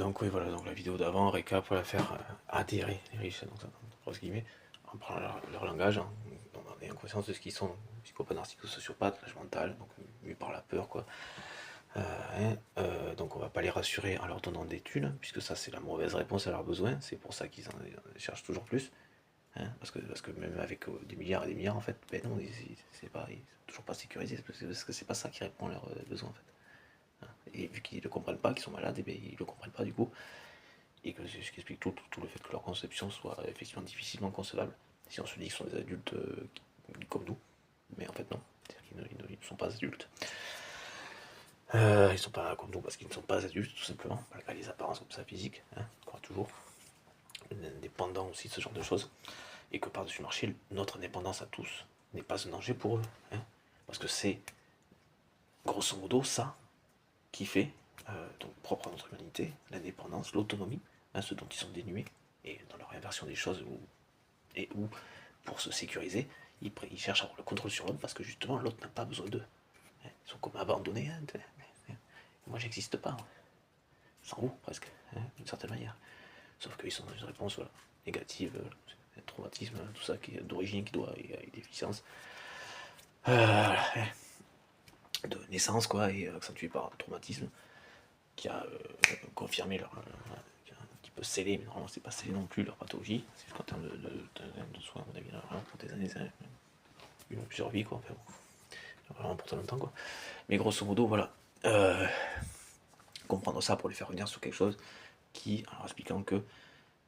Donc oui, voilà, donc la vidéo d'avant, récap, voilà, faire adhérer les riches, donc ça, entre guillemets, en prenant leur langage, hein, en ayant conscience de ce qu'ils sont, psychopathes, narcissiques, sociopathes, l'âge mental, donc mu par la peur, quoi. Donc on va pas les rassurer en leur donnant des thunes, puisque ça c'est la mauvaise réponse à leurs besoins, c'est pour ça qu'ils en cherchent toujours plus. Hein, parce que même avec des milliards et des milliards, en fait, ben non, c'est pas, ils sont toujours pas sécurisés, parce que c'est pas ça qui répond à leurs besoins, en fait. Hein. Et vu qu'ils ne le comprennent pas, qu'ils sont malades, et ben, ils le comprennent pas du coup, et que c'est ce qui explique tout le fait que leur conception soit effectivement difficilement concevable, si on se dit qu'ils sont des adultes comme nous, mais en fait non, c'est-à-dire qu'ils ne sont pas adultes. Ils sont pas comme nous parce qu'ils ne sont pas adultes, tout simplement, malgré les apparences comme ça physiques, hein, qu'on a toujours, indépendant aussi de ce genre de choses, et que par-dessus le marché, notre indépendance à tous n'est pas un danger pour eux, hein, parce que c'est grosso modo ça qui fait, donc propre à notre humanité, l'indépendance, l'autonomie, hein, ce dont ils sont dénués, et dans leur inversion des choses, où pour se sécuriser, ils cherchent à avoir le contrôle sur l'autre parce que justement l'autre n'a pas besoin d'eux. Ils sont comme abandonnés, hein, moi j'existe pas, sans vous presque, hein, d'une certaine manière. Sauf qu'ils sont dans une réponse voilà, négative, traumatisme, tout ça qui est d'origine, qui doit avec des déficience de naissance, quoi, et accentué par un traumatisme qui a confirmé leur. Qui peut sceller, mais normalement c'est pas scellé non plus leur pathologie, c'est juste qu'en termes de soins, à mon avis, vraiment pour des années, une ou plusieurs vies, quoi, enfin, bon, vraiment pour très longtemps, quoi. Mais grosso modo, voilà. Comprendre ça pour les faire revenir sur quelque chose qui, en leur expliquant que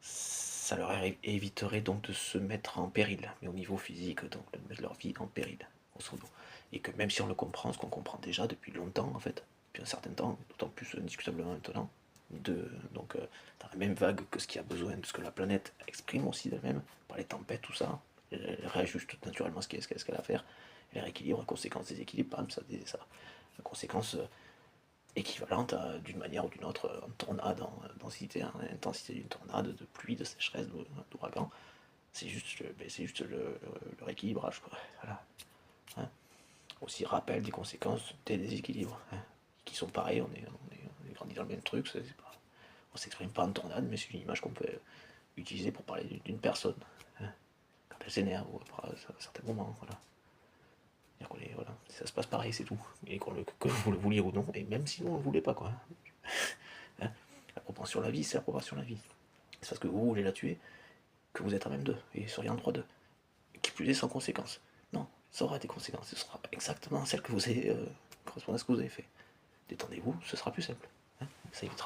ça leur éviterait donc de se mettre en péril, mais au niveau physique, donc de mettre leur vie en péril, grosso modo. Et que même si on le comprend, ce qu'on comprend déjà depuis longtemps, en fait, depuis un certain temps, d'autant plus indiscutablement maintenant, donc dans la même vague que ce qui a besoin de ce que la planète exprime aussi d'elle-même, par les tempêtes, tout ça, elle réajuste naturellement ce qu'elle a à faire, elle rééquilibre, la conséquence des équilibres, par exemple, ça la conséquence équivalente d'une manière ou d'une autre en tornade, en densité, en intensité d'une tornade, de pluie, de sécheresse, d'ouragan. C'est juste, le rééquilibrage, quoi. Voilà. Hein. Aussi rappel des conséquences des déséquilibres, hein, qui sont pareils, on est grandi dans le même truc, on s'exprime pas en tornade, mais c'est une image qu'on peut utiliser pour parler d'une personne, hein, quand elle s'énerve ou à certains moments, voilà. Voilà, ça se passe pareil, c'est tout. Et que vous le vouliez ou non, et même si on ne le voulait pas, quoi. Hein. La propension à la vie, c'est la propension à la vie. C'est parce que vous voulez la tuer que vous êtes à même d'eux, et seriez en droit d'eux. Qui plus est sans conséquence. Non, ça aura des conséquences, ce sera exactement celle que vous avez, correspond à ce que vous avez fait. Détendez-vous, ce sera plus simple. Hein. Ça évitera